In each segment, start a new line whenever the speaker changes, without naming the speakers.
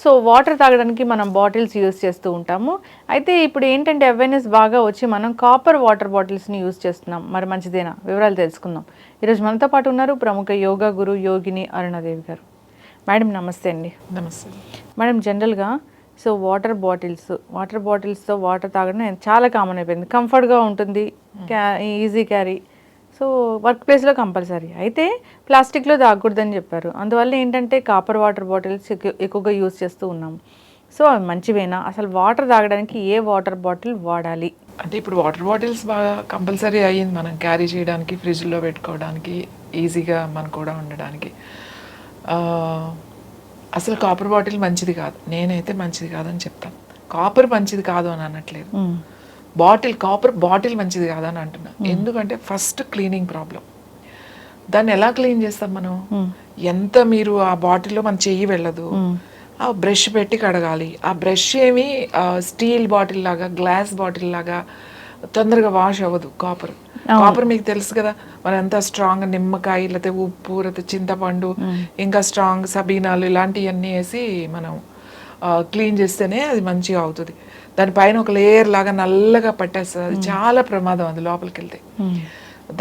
So water తాగడానికి మనం bottles use చేస్తూ ఉంటాము. అయితే ఇప్పుడు ఏంటంటే అవేర్నెస్ బాగా వచ్చి మనం కాపర్ వాటర్ బాటిల్స్ని యూస్ చేస్తున్నాం. మరి మంచిదేనా? వివరాలు తెలుసుకుందాం. ఈరోజు మనతో పాటు ఉన్నారు ప్రముఖ యోగా గురు యోగిని అరుణాదేవి గారు. మేడం నమస్తే అండి.
నమస్తే
మేడం, జనరల్గా సో వాటర్ బాటిల్స్తో వాటర్ తాగడం చాలా కామన్ అయిపోయింది. కంఫర్ట్గా ఉంటుంది, ఈజీ క్యారీ. సో వర్క్ ప్లేస్లో కంపల్సరీ. అయితే ప్లాస్టిక్లో తాగకూడదని చెప్పారు. అందువల్ల ఏంటంటే కాపర్ వాటర్ బాటిల్స్ ఎక్కువగా యూజ్ చేస్తూ ఉన్నాం. సో అవి మంచివేనా? అసలు వాటర్ తాగడానికి ఏ వాటర్ బాటిల్ వాడాలి?
అంటే ఇప్పుడు వాటర్ బాటిల్స్ బాగా కంపల్సరీ అయ్యింది, మనం క్యారీ చేయడానికి, ఫ్రిడ్జ్లో పెట్టుకోవడానికి, ఈజీగా మనకు కూడా ఉండడానికి. అసలు కాపర్ బాటిల్ మంచిది కాదు, నేనైతే మంచిది కాదని చెప్తాను. కాపర్ మంచిది కాదు అని అనట్లేదు, కాపర్ బాటిల్ మంచిది కాదని అంటున్నా. ఎందుకంటే ఫస్ట్ క్లీనింగ్ ప్రాబ్లం. దాన్ని ఎలా క్లీన్ చేస్తాం మనం? ఎంత మీరు ఆ బాటిల్లో మన చెయ్యి వెళ్ళదు, ఆ బ్రష్ పెట్టి కడగాలి. ఆ బ్రష్ ఏమి స్టీల్ బాటిల్ లాగా, గ్లాస్ బాటిల్ లాగా తొందరగా వాష్ అవ్వదు. కాపర్ మీకు తెలుసు కదా, మనం ఎంత స్ట్రాంగ్ నిమ్మకాయ, లేకపోతే ఉప్పు, లేకపోతే చింతపండు, ఇంకా స్ట్రాంగ్ సబీనాలు ఇలాంటివన్నీ వేసి మనం క్లీన్ చేస్తేనే అది మంచిగా అవుతుంది. దానిపైన ఒక లేయర్ లాగా నల్లగా పట్టేస్తుంది, అది చాలా ప్రమాదం. అది లోపలికి వెళ్తే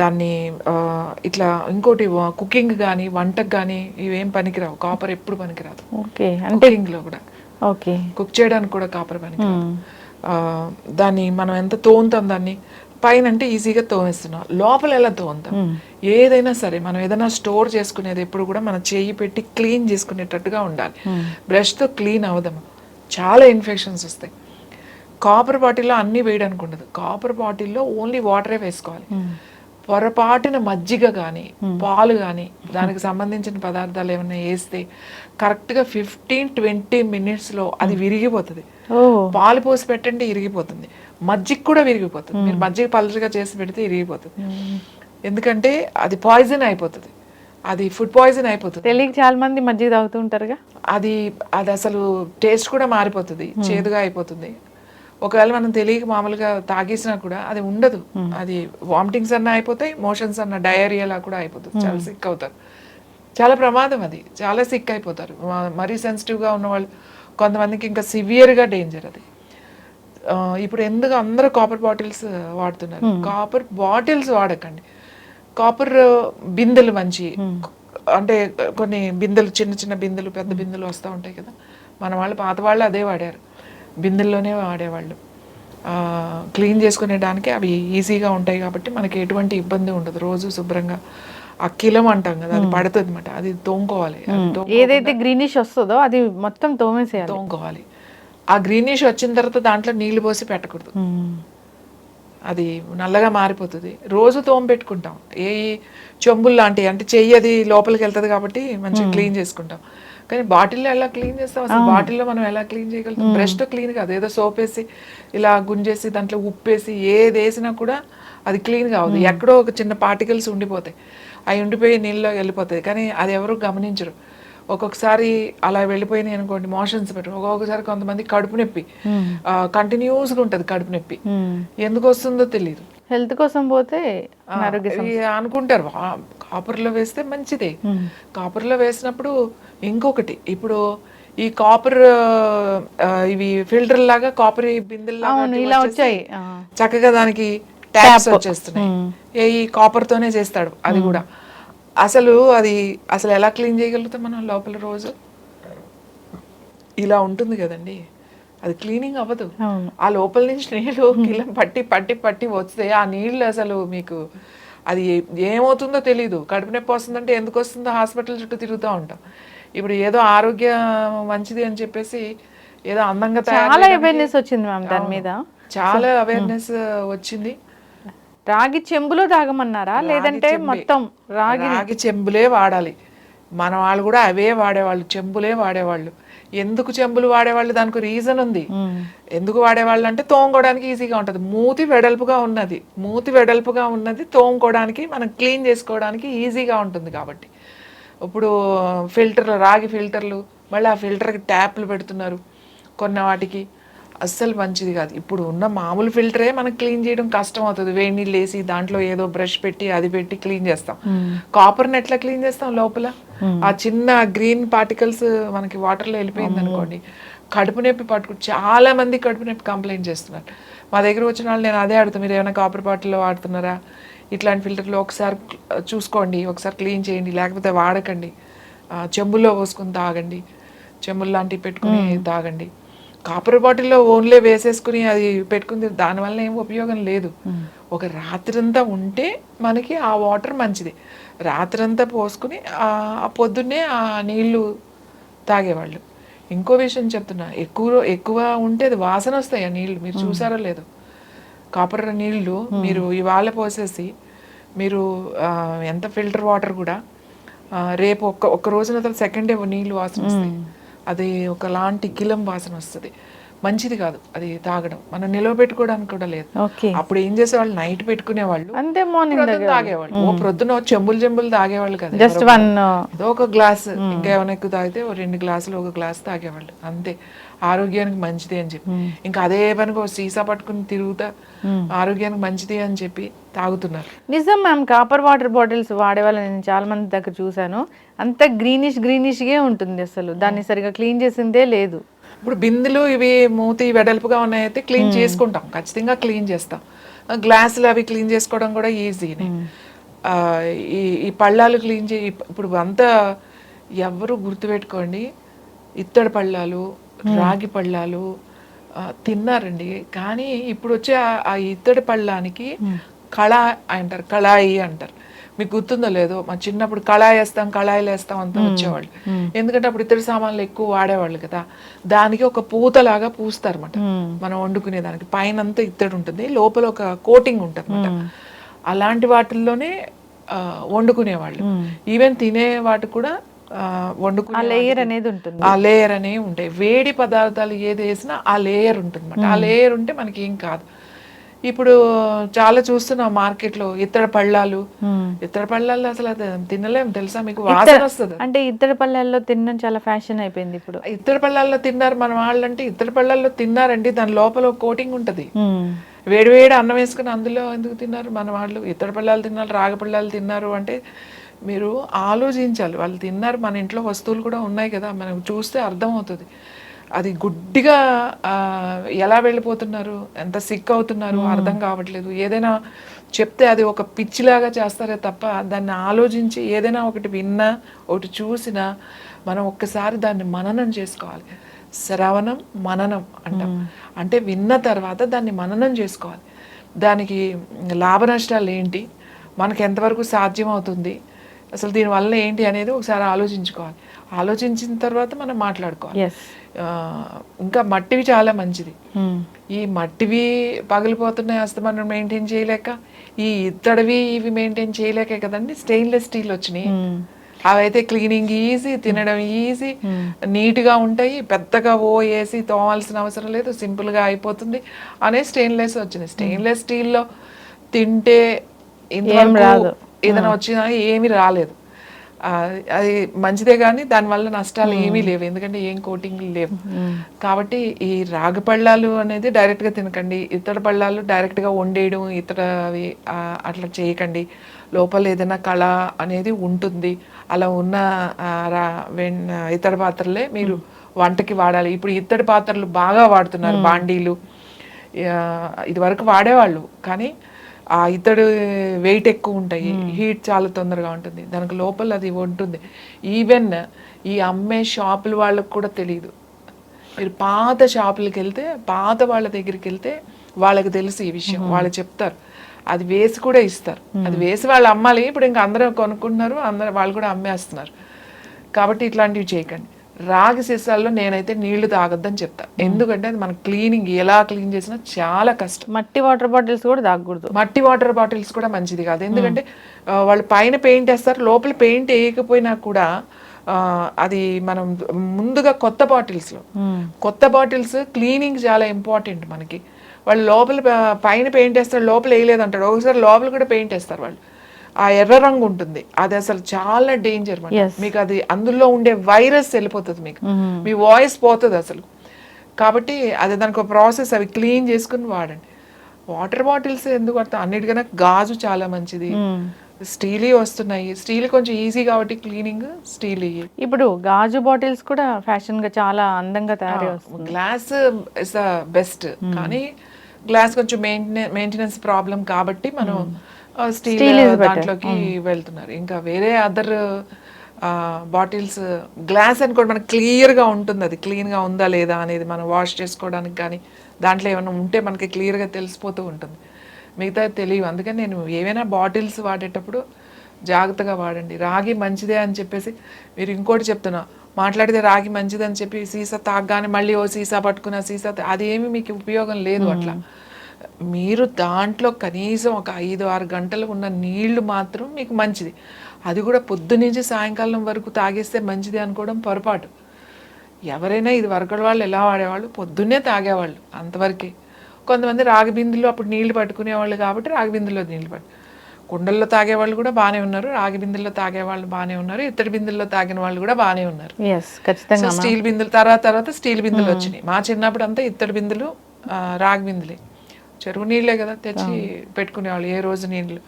దాన్ని ఇట్లా ఇంకోటి కుకింగ్ కానీ వంటకు కానీ ఇవేం పనికిరావు. కాపర్ ఎప్పుడు పనికిరాదు. కుకింగ్లో కూడా, కుక్ చేయడానికి కూడా కాపర్ పనికిరాదు. దాన్ని మనం ఎంత తోముతాం, దాన్ని పైన అంటే ఈజీగా తోమేస్తున్నాం, లోపల ఎలా తోముతాం? ఏదైనా సరే మనం ఏదైనా స్టోర్ చేసుకునేది ఎప్పుడు కూడా మనం చేయి పెట్టి క్లీన్ చేసుకునేటట్టుగా ఉండాలి. బ్రష్తో క్లీన్ అవదము, చాలా ఇన్ఫెక్షన్స్ వస్తాయి. కాపర్ బాటిల్లో అన్నీ వేయడానికి ఉండదు. కాపర్ బాటిల్లో ఓన్లీ వాటరే వేసుకోవాలి. పొరపాటున మజ్జిగ కానీ పాలు కానీ దానికి సంబంధించిన పదార్థాలు ఏమైనా వేస్తే కరెక్ట్గా 15-20 మినిట్స్లో అది విరిగిపోతుంది. పాలు పోసి పెట్టండి ఇరిగిపోతుంది, మజ్జిగ కూడా విరిగిపోతుంది. మీరు మజ్జిగ పలుచగా చేసి పెడితే ఇరిగిపోతుంది. ఎందుకంటే అది పాయిజన్ అయిపోతుంది, అది ఫుడ్ పాయిజన్ అయిపోతుంది.
తెలియక చాలా మంది మజ్జిగ తాగుతూ ఉంటారుగా.
అది అసలు టేస్ట్ కూడా మారిపోతుంది, చేదుగా అయిపోతుంది. ఒకవేళ మనం తెలియక మామూలుగా తాగేసినా కూడా అది ఉండదు. అది వామిటింగ్స్ అన్నా అయిపోతాయి, మోషన్స్ అన్న డయేరియాలా కూడా అయిపోతుంది. చాలా సిక్ అవుతారు, చాలా ప్రమాదం. అది చాలా సిక్ అయిపోతారు. మరీ సెన్సిటివ్గా ఉన్నవాళ్ళు, కొంతమందికి ఇంకా సివియర్గా డేంజర్ అది. ఇప్పుడు ఎందుకు అందరూ కాపర్ బాటిల్స్ వాడుతున్నారు? కాపర్ బాటిల్స్ వాడకండి. కాపర్ బిందెలు మంచి, అంటే కొన్ని బిందెలు, చిన్న చిన్న బిందెలు, పెద్ద బిందెలు వస్తూ ఉంటాయి కదా. మన వాళ్ళు, పాత వాళ్ళు అదే వాడారు, బిందెల్లోనే వాడేవాళ్ళు. క్లీన్ చేసుకునేడానికి అవి ఈజీగా ఉంటాయి కాబట్టి మనకి ఎటువంటి ఇబ్బంది ఉండదు. రోజు శుభ్రంగా అక్కిలం అంటాం కదా, అది పడుతుంది అనమాట, అది తోముకోవాలి.
ఏదైతే గ్రీనిష్ వస్తుందో అది మొత్తం తోముకోవాలి.
ఆ గ్రీనిష్ వచ్చిన తర్వాత దాంట్లో నీళ్లు పోసి పెట్టకూడదు, అది నల్లగా మారిపోతుంది. రోజు తోము పెట్టుకుంటాం. ఏ చెంబులు లాంటివి అంటే చెయ్యి అది లోపలికి వెళ్తుంది కాబట్టి మంచిగా క్లీన్ చేసుకుంటాం. కానీ బాటిల్లో ఎలా క్లీన్ చేస్తాం? అసలు బాటిల్లో మనం ఎలా క్లీన్ చేయగలుగుతాం? బ్రష్తో క్లీన్ కాదు, ఏదో సోప్ వేసి ఇలా గుంజేసి దాంట్లో ఉప్పేసి ఏది వేసినా కూడా అది క్లీన్ కావద్దు. ఎక్కడో ఒక చిన్న పార్టికల్స్ ఉండిపోతాయి, అవి ఉండిపోయి నీళ్ళలో వెళ్ళిపోతాయి. కానీ అది ఎవరు గమనించరు. ఒక్కొక్కసారి అలా వెళ్ళిపోయినాయి అనుకోండి, మోషన్స్ పెట్టు. ఒక్కొక్కసారి కొంతమంది కడుపు నొప్పి కంటిన్యూస్గా ఉంటుంది, కడుపు నొప్పి ఎందుకు వస్తుందో తెలియదు.
హెల్త్ కోసం పోతే
అనుకుంటారు కాపర్లో వేస్తే మంచిదే. కాపర్లో వేసినప్పుడు ఇంకొకటి, ఇప్పుడు ఈ కాపర్ ఇవి ఫిల్టర్ లాగా కాపర్ బిందెల్లాగా వచ్చాయి, చక్కగా దానికి ట్యాప్స్ వచ్చేస్తున్నాయి. ఈ కాపర్ తోనే చేస్తాడు అది కూడా. అసలు ఎలా క్లీన్ చేయగలుగుతాం మనం? లోపల రోజు ఇలా ఉంటుంది కదండి, అది క్లీనింగ్ అవ్వదు. ఆ లోపల నుంచి నీళ్ళు కిలం పట్టి వస్తే ఆ నీళ్ళు అసలు మీకు అది ఏమవుతుందో తెలీదు. కడుపు నొప్పి వస్తుందంటే ఎందుకు వస్తుందో హాస్పిటల్ చుట్టూ తిరుగుతూ ఉంటాం. ఇప్పుడు ఏదో ఆరోగ్యం మంచిది అని చెప్పేసి ఏదో అందంగా
చాలా అవేర్నెస్ వచ్చింది మ్యామ్, దాని మీద
చాలా అవేర్నెస్ వచ్చింది.
రాగి చెంబులో తాగమన్నారా, లేదంటే మొత్తం
రాగి చెంబులే వాడాలి? మన వాళ్ళు కూడా అవే వాడేవాళ్ళు, చెంబులే వాడేవాళ్ళు. ఎందుకు చెంబులు వాడేవాళ్ళు? దానికి రీజన్ ఉంది. ఎందుకు వాడేవాళ్ళు అంటే తోముకోవడానికి ఈజీగా ఉంటుంది. మూతి వెడల్పుగా ఉన్నది తోముకోవడానికి, మనం క్లీన్ చేసుకోవడానికి ఈజీగా ఉంటుంది కాబట్టి. ఇప్పుడు రాగి ఫిల్టర్లు, మళ్ళీ ఆ ఫిల్టర్కి ట్యాప్లు పెడుతున్నారు కొన్న వాటికి. అస్సలు మంచిది కాదు. ఇప్పుడు ఉన్న మామూలు ఫిల్టరే మనకు క్లీన్ చేయడం కష్టం అవుతుంది. వేడి నీళ్ళు వేసి దాంట్లో ఏదో బ్రష్ పెట్టి అది పెట్టి క్లీన్ చేస్తాం. కాపర్ని ఎట్లా క్లీన్ చేస్తాం? లోపల ఆ చిన్న గ్రీన్ పార్టికల్స్ మనకి వాటర్లో వెళ్ళిపోయింది అనుకోండి, కడుపు నొప్పి చాలా మంది కడుపు నొప్పి కంప్లైంట్ చేస్తున్నారు. మా దగ్గర వచ్చిన వాళ్ళు నేను అదే అడుగుతాను, మీరు ఏమైనా కాపర్ బాటిల్లో వాడుతున్నారా, ఇట్లాంటి ఫిల్టర్లో ఒకసారి చూసుకోండి, ఒకసారి క్లీన్ చేయండి, లేకపోతే వాడకండి, చెంబులో పోసుకొని తాగండి, చెంబులు లాంటివి పెట్టుకుని తాగండి. కాపర్ బాటిల్లో ఓన్లీ వేసేసుకుని అది పెట్టుకుని దానివల్ల ఏం ఉపయోగం లేదు. ఒక రాత్రంతా ఉంటే మనకి ఆ వాటర్ మంచిది. రాత్రంతా పోసుకుని ఆ పొద్దున్నే ఆ నీళ్లు తాగేవాళ్ళు. ఇంకో విషయం చెప్తున్నా, ఎక్కువ ఉంటే అది వాసన వస్తాయి ఆ నీళ్లు, మీరు చూసారో లేదో. కాపర్ నీళ్లు మీరు ఇవాళ పోసేసి మీరు ఎంత ఫిల్టర్ వాటర్ కూడా రేపు ఒక్క రోజున తర్వాత సెకండ్ డే నీళ్ళు వాసన వస్తాయి. అది ఒకలాంటి గిలం వాసన వస్తుంది, మంచిది కాదు అది తాగడం. మనం నిలవ పెట్టుకోవడానికి కూడా లేదు. అప్పుడు ఏం చేసేవాళ్ళు, నైట్ పెట్టుకునేవాళ్ళు,
అంతే, మార్నింగ్
తాగేవాళ్ళు. ఓ ప్రొద్దున చెంబులు తాగేవాళ్ళు కదా,
జస్ట్
ఏదో ఒక గ్లాస్, ఇంకా ఏమైనా ఎక్కువ తాగితే 2 గ్లాసులు 1 గ్లాస్ తాగేవాళ్ళు అంతే. ఆరోగ్యానికి మంచిది అని చెప్పి ఇంకా అదే పనికి సీసా పట్టుకుని తిరుగుతా ఆరోగ్యానికి మంచిది అని చెప్పి తాగుతున్నారు.
నిజం మ్యామ్, కాపర్ వాటర్ బాటిల్స్ వాడేవాళ్ళు నేను చాలా మంది దగ్గర చూసాను, అంత గ్రీనిష్గా ఉంటుంది, అసలు దాన్ని సరిగా క్లీన్ చేసిందే లేదు.
ఇప్పుడు బిందులు ఇవి మూతి వెడల్పుగా ఉన్నాయైతే క్లీన్ చేసుకుంటాం, ఖచ్చితంగా క్లీన్ చేస్తాం. గ్లాసులు అవి క్లీన్ చేసుకోవడం కూడా ఈజీనే. ఈ పళ్ళాలు క్లీన్ ఇప్పుడు అంతా ఎవరు గుర్తుపెట్టుకోండి, ఇత్తడి పళ్ళాలు, రాగి పళ్ళాలు తిన్నారండి. కానీ ఇప్పుడు వచ్చే ఆ ఇత్తడి పళ్ళానికి అంటారు, కళాయి అంటారు. మీకు గుర్తుందో లేదో, మా చిన్నప్పుడు కళాయిలు వేస్తాం అంతా వచ్చేవాళ్ళు. ఎందుకంటే అప్పుడు ఇత్తడి సామాన్లు ఎక్కువ వాడేవాళ్ళు కదా, దానికి ఒక పూతలాగా పూస్తారు అన్నమాట. మనం వండుకునే దానికి పైన అంతా ఇత్తడి ఉంటుంది, లోపల ఒక కోటింగ్ ఉంటుంది అన్నమాట. అలాంటి వాటిల్లోనే వండుకునేవాళ్ళు. ఈవెన్ తినే వాటి కూడా వండుకునే
లేయర్ అనేది ఉంటుంది,
ఆ లేయర్ అనేవి ఉంటాయి. వేడి పదార్థాలు ఏది వేసినా ఆ లేయర్ ఉంటుంది అన్నమాట. ఆ లేయర్ ఉంటే మనకి ఏం కాదు. ఇప్పుడు చాలా చూస్తున్నాం మార్కెట్లో ఇత్తడి పళ్ళాలు. ఇత్తడి పళ్ళాలు అసలు అది తినలేం తెలుసా మీకు, వాసన వస్తుంది.
అంటే ఇత్తడి పళ్ళాల్లో తినడం చాలా ఫ్యాషన్ అయిపోయింది ఇప్పుడు.
ఇత్తడి పళ్ళాల్లో తిన్నారు మన వాళ్ళు అంటే, ఇత్తడి పళ్ళాల్లో తిన్నారండి, దాని లోపల ఒక కోటింగ్ ఉంటుంది. వేడివేడి అన్నం వేసుకుని అందులో ఎందుకు తిన్నారు మన వాళ్ళు? ఇత్తడి పళ్ళాలు తిన్నారు, రాగి పళ్ళాలు తిన్నారు అంటే మీరు ఆలోచించాలి. వాళ్ళు తిన్నారు, మన ఇంట్లో వస్తువులు కూడా ఉన్నాయి కదా, మనం చూస్తే అర్థమవుతుంది. అది గుడ్డిగా ఎలా వెళ్ళిపోతున్నారు, ఎంత సిక్ అవుతున్నారు అర్థం కావట్లేదు. ఏదైనా చెప్తే అది ఒక పిచ్చిలాగా చేస్తారే తప్ప దాన్ని ఆలోచించి ఏదైనా ఒకటి విన్నా ఒకటి చూసినా మనం ఒక్కసారి దాన్ని మననం చేసుకోవాలి. శ్రవణం మననం అంటాం, అంటే విన్న తర్వాత దాన్ని మననం చేసుకోవాలి. దానికి లాభ నష్టాలు ఏంటి, మనకు ఎంతవరకు సాధ్యం అవుతుంది, అసలు దీనివల్ల ఏంటి అనేది ఒకసారి ఆలోచించుకోవాలి. ఆలోచించిన తర్వాత మనం మాట్లాడుకోవాలి. ఇంకా మట్టివి చాలా మంచిది. ఈ మట్టివి పగిలిపోతున్నాయి అసలు మనం మెయింటైన్ చేయలేక, ఈ ఇత్తడివి ఇవి మెయింటైన్ చేయలేకే కదండి స్టెయిన్లెస్ స్టీల్ వచ్చినాయి. అవైతే క్లీనింగ్ ఈజీ, తినడం ఈజీ, నీట్గా ఉంటాయి, పెద్దగా వేసి తోమాల్సిన అవసరం లేదు, సింపుల్గా అయిపోతుంది అనే స్టెయిన్లెస్ వచ్చినాయి. స్టెయిన్లెస్ స్టీల్లో తింటే ఇంతవరకు ఏదైనా వచ్చినా ఏమీ రాలేదు. అది మంచిదే కానీ దానివల్ల నష్టాలు ఏమీ లేవు, ఎందుకంటే ఏం కోటింగ్లు లేవు. కాబట్టి ఈ రాగి పళ్ళాలు అనేది డైరెక్ట్గా తినకండి, ఇత్తడి పళ్ళాలు డైరెక్ట్గా వండేయడం అవి అట్లా చేయకండి. లోపల ఏదైనా కళ అనేది ఉంటుంది, అలా ఉన్న ఇత్తడి పాత్రలే మీరు వంటకి వాడాలి. ఇప్పుడు ఇత్తడి పాత్రలు బాగా వాడుతున్నారు, బాండీలు ఇది వరకు వాడేవాళ్ళు, కానీ ఆ ఇత్తడి వెయిట్ ఎక్కువ ఉంటాయి, హీట్ చాలా తొందరగా ఉంటుంది, దానికి లోపల అది ఉంటుంది. ఈవెన్ ఈ అమ్మే షాపుల వాళ్ళకు కూడా తెలియదు. మీరు పాత షాపులకి వెళ్తే, పాత వాళ్ళ దగ్గరికి వెళ్తే వాళ్ళకి తెలుసు ఈ విషయం, వాళ్ళు చెప్తారు. అది వేసి కూడా ఇస్తారు, అది వేసి వాళ్ళు అమ్మాలి. ఇప్పుడు ఇంకా అందరూ కొనుక్కుంటున్నారు, అందరూ వాళ్ళు కూడా అమ్మేస్తున్నారు. కాబట్టి ఇట్లాంటివి చేయకండి. రాగి సీసాల్లో నేనైతే నీళ్లు తాగొద్దని చెప్తా, ఎందుకంటే అది మన క్లీనింగ్ ఎలా క్లీన్ చేసినా చాలా కష్టం.
మట్టి వాటర్ బాటిల్స్ కూడా తాగకూడదు,
మట్టి వాటర్ బాటిల్స్ కూడా మంచిది కాదు. ఎందుకంటే వాళ్ళు పైన పెయింట్ వేస్తారు, లోపల పెయింట్ వేయకపోయినా కూడా అది మనం ముందుగా కొత్త బాటిల్స్ క్లీనింగ్ చాలా ఇంపార్టెంట్ మనకి. వాళ్ళు లోపల పైన పెయింట్ వేస్తారు, లోపల వేయలేదంటాడు, ఒకసారి లోపల కూడా పెయింట్ వేస్తారు వాళ్ళు. ఆ ఎర్ర రంగు ఉంటుంది, అది అసలు చాలా డేంజర్ మీకు. అది అందులో ఉండే వైరస్ వెళ్ళిపోతుంది మీకు, మీ వాయిస్ పోతుంది అసలు. కాబట్టి అది దానికి ఒక ప్రాసెస్, అవి క్లీన్ చేసుకుని వాడండి. వాటర్ బాటిల్స్ ఎందుకు పడతాం, అన్నిటికన్నా గాజు చాలా మంచిది. స్టీల్ వస్తున్నాయి. స్టీల్ కొంచెం ఈజీ కాబట్టి క్లీనింగ్ స్టీల్.
ఇప్పుడు గాజు బాటిల్స్ కూడా ఫ్యాషన్గా చాలా అందంగా తయారై వస్తుంది.
గ్లాస్ ఇస్ ద బెస్ట్, కానీ గ్లాస్ కొంచెం మెయింటెనెన్స్ ప్రాబ్లం కాబట్టి మనం స్టీల్ దాంట్లోకి వెళ్తున్నారు. ఇంకా వేరే అదర్ బాటిల్స్ గ్లాస్ అనుకోండి మనకు క్లియర్గా ఉంటుంది, అది క్లీన్గా ఉందా లేదా అనేది మనం వాష్ చేసుకోవడానికి కానీ దాంట్లో ఏమైనా ఉంటే మనకి క్లియర్గా తెలిసిపోతూ ఉంటుంది. మిగతా తెలియదు. అందుకని నేను ఏవైనా బాటిల్స్ వాడేటప్పుడు జాగ్రత్తగా వాడండి. రాగి మంచిదే అని చెప్పేసి మీరు ఇంకోటి చెప్తున్నా, మాట్లాడితే రాగి మంచిది అని చెప్పి సీసా తాగగానే మళ్ళీ ఓ సీసా పట్టుకున్న సీసా అదేమి మీకు ఉపయోగం లేదు. అట్లా మీరు దాంట్లో కనీసం ఒక 5-6 గంటలు ఉన్న నీళ్లు మాత్రం మీకు మంచిది. అది కూడా పొద్దు నుంచి సాయంకాలం వరకు తాగేస్తే మంచిది అనుకోవడం పొరపాటు. ఎవరైనా ఇది వరకటి వాళ్ళు ఎలా వాడేవాళ్ళు, పొద్దున్నే తాగేవాళ్ళు అంతవరకే. కొంతమంది రాగి బిందులు అప్పుడు నీళ్లు పట్టుకునేవాళ్ళు కాబట్టి రాగి బిందుల్లో నీళ్ళు కుండల్లో తాగేవాళ్ళు కూడా బాగానే ఉన్నారు, రాగి బిందుల్లో తాగేవాళ్ళు బాగానే ఉన్నారు, ఇత్తడి బిందుల్లో తాగిన వాళ్ళు కూడా బాగానే ఉన్నారు. స్టీల్ బిందులు తర్వాత స్టీల్ బిందులు వచ్చినాయి. మా చిన్నప్పుడు అంతా ఇత్తడి బిందులు, రాగి బిందులే, చెరువు నీళ్ళే కదా తెచ్చి పెట్టుకునేవాళ్ళు. ఏ రోజు నీళ్ళు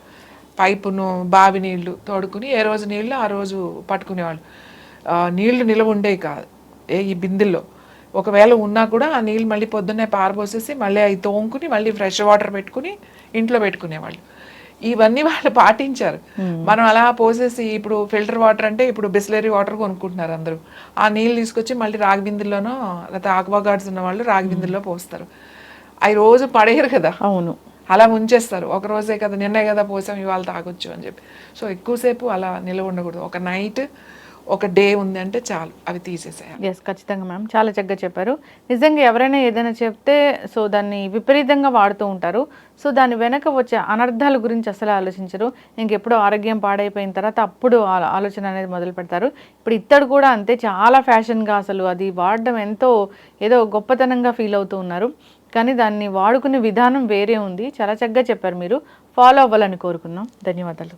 పైపును బావి నీళ్లు తోడుకుని ఏ రోజు నీళ్ళు ఆ రోజు పట్టుకునేవాళ్ళు. నీళ్లు నిలవ ఉండేవి కాదు ఈ బిందెల్లో. ఒకవేళ ఉన్నా కూడా ఆ నీళ్ళు మళ్ళీ పొద్దున్నే పారబోసేసి మళ్ళీ అవి తోముకుని మళ్ళీ ఫ్రెష్ వాటర్ పెట్టుకుని ఇంట్లో పెట్టుకునేవాళ్ళు. ఇవన్నీ వాళ్ళు పాటించారు. మనం అలా పోసేసి ఇప్పుడు ఫిల్టర్ వాటర్ అంటే ఇప్పుడు బిస్లరీ వాటర్ కొనుక్కుంటున్నారు అందరూ. ఆ నీళ్ళు తీసుకొచ్చి మళ్ళీ రాగి బిందుల్లోనో లేకపోతే ఆక్వా గార్డ్స్ ఉన్న వాళ్ళు రాగి బిందుల్లో పోస్తారు. అవి రోజు పడేయరు కదా,
అవును,
అలా ఉంచేస్తారు. ఒక రోజే కదా, నిన్నే కదా పోసాం ఇవాళ తాగొచ్చు అని చెప్పి. సో ఎక్కువసేపు అలా నిలవ ఉండకూడదు. ఒక నైట్ ఒక డే ఉంది అంటే చాలు, అవి తీసేసేయాలి.
ఎస్, ఖచ్చితంగా మ్యామ్, చాలా చక్కగా చెప్పారు. నిజంగా ఎవరైనా ఏదైనా చెప్తే సో దాన్ని విపరీతంగా వాడుతూ ఉంటారు. సో దాని వెనక వచ్చే అనర్థాల గురించి అసలు ఆలోచించరు. ఇంకెప్పుడో ఆరోగ్యం పాడైపోయిన తర్వాత అప్పుడు ఆలోచన అనేది మొదలు పెడతారు. ఇప్పుడు ఇత్తడు కూడా అంతే, చాలా ఫ్యాషన్గా అసలు అది వాడడం ఎంతో ఏదో గొప్పతనంగా ఫీల్ అవుతూ ఉన్నారు. కానీ దాన్ని వాడుకునే విధానం వేరే ఉంది. చాలా చక్కగా చెప్పారు. మీరు ఫాలో అవ్వాలని కోరుకున్నాం. ధన్యవాదాలు.